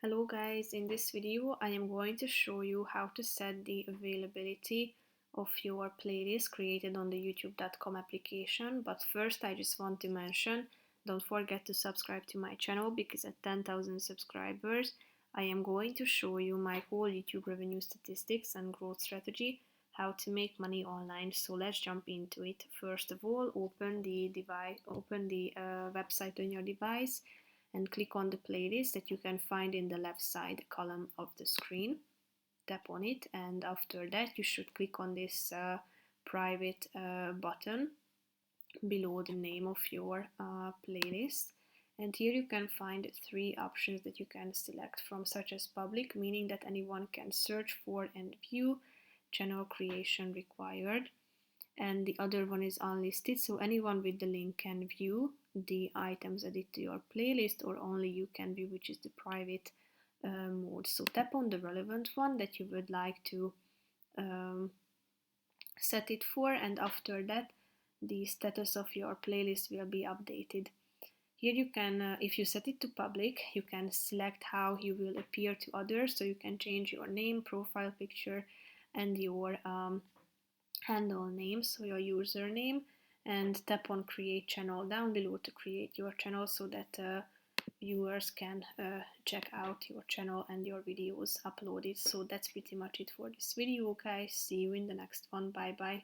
Hello guys, in this video I am going to show you how to set the availability of your playlist created on the youtube.com application. But first I just want to mention, don't forget to subscribe to my channel because at 10,000 subscribers I am going to show you my whole YouTube revenue statistics and growth strategy, how to make money online. So let's jump into it. First of all, open the website on your device and click on the playlist that you can find in the left side column of the screen. Tap on it, and after that you should click on this private button below the name of your playlist. And here you can find three options that you can select from, such as public, meaning that anyone can search for and view, channel creation required, and the other one is unlisted, so anyone with the link can view the items added to your playlist, or only you can view, which is the private mode. So tap on the relevant one that you would like to set it for, and after that the status of your playlist will be updated. Here you can, if you set it to public, you can select how you will appear to others, so you can change your name, profile picture, and your handle name, so your username, and tap on create channel down below to create your channel so that viewers can check out your channel and your videos uploaded. So that's pretty much it for this video, guys. See you in the next one. Bye bye.